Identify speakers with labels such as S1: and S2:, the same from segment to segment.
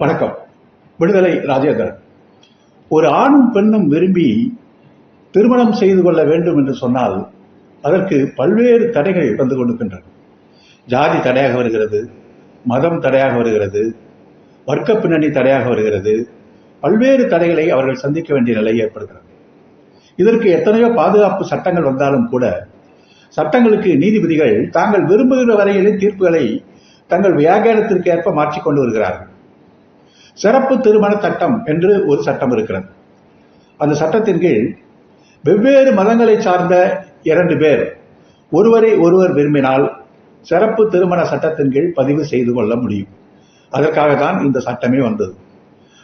S1: வணக்கம். விடுதலை ராஜேந்திரன். ஒரு ஆணும் பெண்ணும் விரும்பி திருமணம் செய்து கொள்ள வேண்டும் என்று சொன்னால் அதற்கு பல்வேறு தடைகள் வந்து கொண்டிருக்கின்றன. ஜாதி தடையாக வருகிறது, மதம் தடையாக வருகிறது, வர்க்க பின்னணி தடையாக வருகிறது. பல்வேறு தடைகளை அவர்கள் சந்திக்க வேண்டிய நிலை ஏற்படுகிறது. இதற்கு எத்தனையோ பாதுகாப்பு சட்டங்கள் வந்தாலும் கூட சட்டங்களுக்கு நீதிபதிகள் தாங்கள் விரும்புகிற வரையிலே தீர்ப்புகளை தங்கள் வியாக்கியானத்திற்கு ஏற்ப மாற்றிக்கொண்டு வருகிறார்கள். சிறப்பு திருமண சட்டம் என்று ஒரு சட்டம் இருக்கிறது. அந்த சட்டத்தின் கீழ் வெவ்வேறு மதங்களை சார்ந்த 2 பேர் ஒருவரை ஒருவர் விரும்பினால் சிறப்பு திருமண சட்டத்தின் கீழ் பதிவு செய்து கொள்ள முடியும். அதற்காகத்தான் இந்த சட்டமே வந்தது.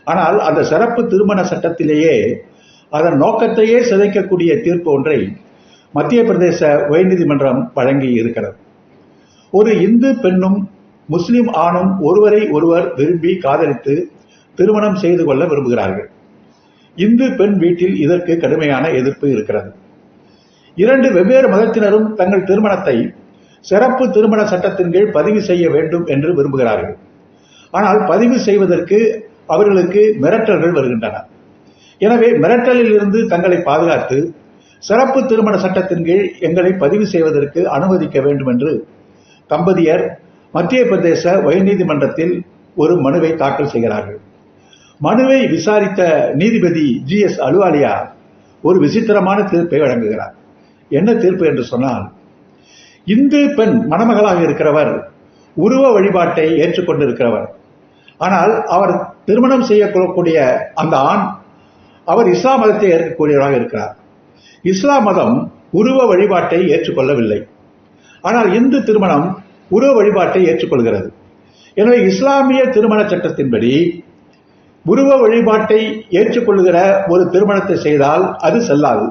S1: ஆனால் அந்த சிறப்பு திருமண சட்டத்திலேயே அதன் நோக்கத்தையே சிதைக்கக்கூடிய தீர்ப்பு ஒன்றை மத்திய பிரதேச உயர்நீதிமன்றம் வழங்கி இருக்கிறது. ஒரு இந்து பெண்ணும் முஸ்லிம் ஆணும் ஒருவரை ஒருவர் விரும்பி காதலித்து திருமணம் செய்து கொள்ள விரும்புகிறார்கள். இந்து பெண் வீட்டில் இதற்கு கடுமையான எதிர்ப்பு இருக்கிறது. 2 வெவ்வேறு மதத்தினரும் தங்கள் திருமணத்தை சிறப்பு திருமண சட்டத்தின் கீழ் பதிவு செய்ய வேண்டும் என்று விரும்புகிறார்கள். ஆனால் பதிவு செய்வதற்கு அவர்களுக்கு மிரட்டல்கள் வருகின்றன. எனவே மிரட்டலில் இருந்து தங்களை பாதுகாத்து சிறப்பு திருமண சட்டத்தின் கீழ் எங்களை பதிவு செய்வதற்கு அனுமதிக்க வேண்டும் என்று தம்பதியர் மத்திய பிரதேச உயர்நீதிமன்றத்தில் ஒரு மனுவை தாக்கல் செய்கிறார்கள். மனுவை விசாரித்த நீதிபதி GS அலுவாலியா ஒரு விசித்திரமான தீர்ப்பை வழங்குகிறார். என்ன தீர்ப்பு என்று சொன்னால், இந்து பெண் மணமகளாக இருக்கிறவர் உருவ வழிபாட்டை ஏற்றுக்கொண்டிருக்கிறவர். ஆனால் அவர் திருமணம் செய்யக்கூடிய அந்த ஆண் அவர் இஸ்லாம் மதத்தை ஏற்கக்கூடியவராக இருக்கிறார். இஸ்லாம் மதம் உருவ வழிபாட்டை ஏற்றுக்கொள்ளவில்லை. ஆனால் இந்து திருமணம் உருவ வழிபாட்டை ஏற்றுக்கொள்கிறது. எனவே இஸ்லாமிய திருமண சட்டத்தின்படி உருவ வழிபாட்டை ஏற்றுக்கொள்கிற ஒரு திருமணத்தை செய்தால் அது செல்லாது.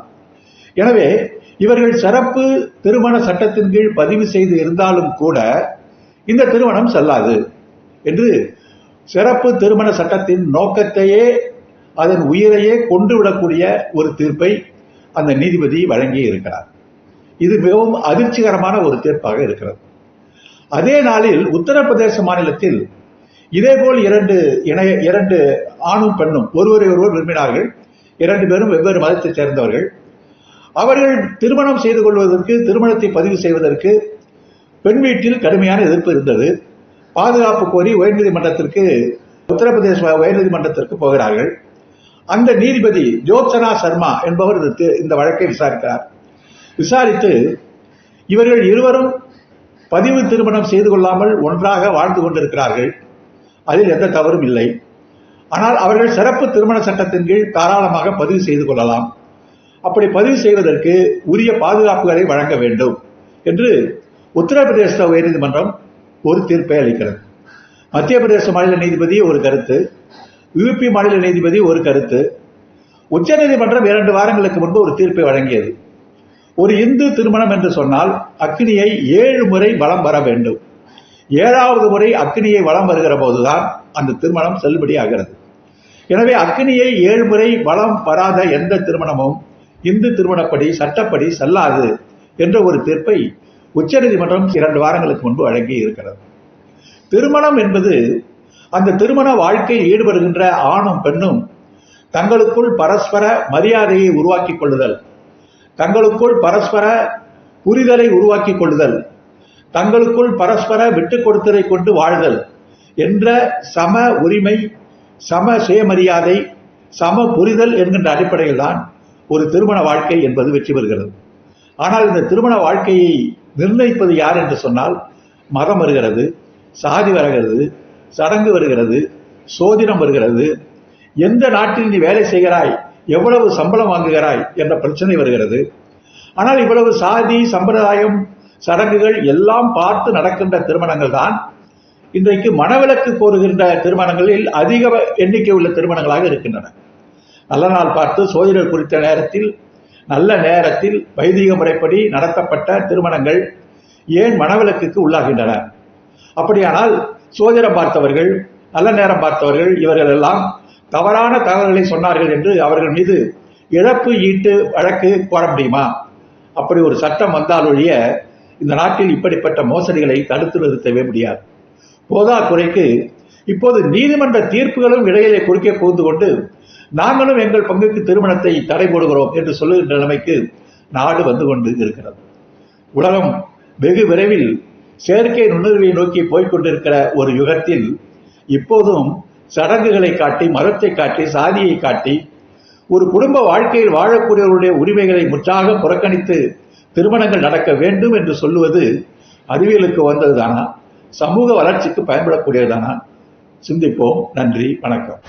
S1: எனவே இவர்கள் சிறப்பு திருமண சட்டத்தின் கீழ் பதிவு செய்து இருந்தாலும் கூட இந்த திருமணம் செல்லாது என்று சிறப்பு திருமண சட்டத்தின் நோக்கத்தையே அதன் உயிரையே கொன்றுவிடக்கூடிய ஒரு தீர்ப்பை அந்த நீதிபதி வழங்கி இருக்கிறார். இது மிகவும் அதிர்ச்சிகரமான ஒரு தீர்ப்பாக இருக்கிறது. அதே நாளில் உத்தரப்பிரதேச மாநிலத்தில் இதேபோல் 2 ஆணும் பெண்ணும் ஒருவரை ஒருவர் விரும்பினார்கள். 2 பேரும் வெவ்வேறு மதத்தைச் சேர்ந்தவர்கள். அவர்கள் திருமணம் செய்து கொள்வதற்கு, திருமணத்தை பதிவு செய்வதற்கு பெண் வீட்டில் கடுமையான எதிர்ப்பு இருந்தது. பாதுகாப்பு கோரி உத்தரப்பிரதேச உயர்நீதிமன்றத்திற்கு போகிறார்கள். அந்த நீதிபதி ஜோத்சனா சர்மா என்பவர் இந்த வழக்கை விசாரிக்கிறார். விசாரித்து இவர்கள் இருவரும் பதிவு திருமணம் செய்து கொள்ளாமல் ஒன்றாக வாழ்ந்து கொண்டிருக்கிறார்கள், அதில் எந்த தவறும் இல்லை. ஆனால் அவர்கள் சிறப்பு திருமண சட்டத்தின் கீழ் தாராளமாக பதிவு செய்து கொள்ளலாம். அப்படி பதிவு செய்வதற்கு உரிய பாதுகாப்புகளை வழங்க வேண்டும் என்று உத்தரப்பிரதேச உயர்நீதிமன்றம் ஒரு தீர்ப்பை அளிக்கிறது. மத்திய பிரதேச மாநில நீதிபதி ஒரு கருத்து, UP மாநில நீதிபதி ஒரு கருத்து. உச்சநீதிமன்றம் 2 வாரங்களுக்கு முன்பு ஒரு தீர்ப்பை வழங்கியது. ஒரு இந்து திருமணம் என்று சொன்னால் அக்னியை 7 முறை வலம் வர வேண்டும். 7வது முறை அக்னியை வலம் வருகிற போதுதான் அந்த திருமணம் செல்லுபடி ஆகிறது. எனவே அக்னியை 7 முறை வலம் வராத எந்த திருமணமும் இந்து திருமணப்படி சட்டப்படி செல்லாது என்ற ஒரு தீர்ப்பை உச்சநீதிமன்றம் 2 வாரங்களுக்கு முன்பு வழங்கி இருக்கிறது. திருமணம் என்பது அந்த திருமண வாழ்க்கையில் ஈடுபடுகின்ற ஆணும் பெண்ணும் தங்களுக்குள் பரஸ்பர மரியாதையை உருவாக்கிக் கொள்ளுதல், தங்களுக்குள் பரஸ்பர புரிதலை உருவாக்கிக் கொள்ளுதல், தங்களுக்குள் பரஸ்பர விட்டுக் கொடுத்ததை கொண்டு வாழ்தல் என்ற சம உரிமை, சம சுயமரியாதை, சம புரிதல் என்கின்ற அடிப்படையில் தான் ஒரு திருமண வாழ்க்கை என்பது வெற்றி பெறுகிறது. ஆனால் இந்த திருமண வாழ்க்கையை நிர்ணயிப்பது யார் என்று சொன்னால் மதம் வருகிறது, சாதி வருகிறது, சடங்கு வருகிறது, சோதிடம் வருகிறது, எந்த நாட்டில் நீ வேலை செய்கிறாய், எவ்வளவு சம்பளம் வாங்குகிறாய் என்ற பிரச்சனை வருகிறது. ஆனால் இவ்வளவு சாதி, சம்பிரதாயம், சடங்குகள் எல்லாம் பார்த்து நடக்கின்ற திருமணங்கள் தான் இன்றைக்கு மணவிலக்கு கோருகின்ற திருமணங்களில் அதிக எண்ணிக்கை உள்ள திருமணங்களாக இருக்கின்றன. நல்ல நாள் பார்த்து சோதிடர் குறித்த நேரத்தில், நல்ல நேரத்தில் வைதிக முறைப்படி நடத்தப்பட்ட திருமணங்கள் ஏன் மணவிலக்குக்கு உள்ளாகின்றன? அப்படியானால் சோதிடம் பார்த்தவர்கள், நல்ல நேரம் பார்த்தவர்கள் இவர்கள் எல்லாம் தவறான தகவல்களை சொன்னார்கள் என்று அவர்கள் மீது இழப்பு ஈட்டு வழக்கு கோர முடியுமா? அப்படி ஒரு சட்டம் வந்தால் ஒழிய இந்த நாட்டில் இப்படிப்பட்ட மோசடிகளை தடுத்து நிறுத்தவே முடியாது. போதா குறைக்கு இப்போது நீதிமன்ற தீர்ப்புகளும் இடையிலே குறுக்கே புகுந்து கொண்டு நாங்களும் எங்கள் பங்குக்கு திருமணத்தை தடை போடுகிறோம் என்று சொல்லுகின்ற நிலைமைக்கு நாடு வந்து கொண்டு இருக்கிறது. உலகம் வெகு விரைவில் செயற்கை நுண்ணறிவை நோக்கி போய்கொண்டிருக்கிற ஒரு யுகத்தில் இப்போதும் சடங்குகளை காட்டி, மதத்தை காட்டி, சாதியை காட்டி, ஒரு குடும்ப வாழ்க்கையில் வாழக்கூடியவருடைய உரிமைகளை முற்றாக புறக்கணித்து திருமணங்கள் நடக்க வேண்டும் என்று சொல்லுவது அறிவியலுக்கு வந்ததுதானா? சமூக வளர்ச்சிக்கு பயன்படக்கூடியதுதானா? சிந்திப்போம். நன்றி, வணக்கம்.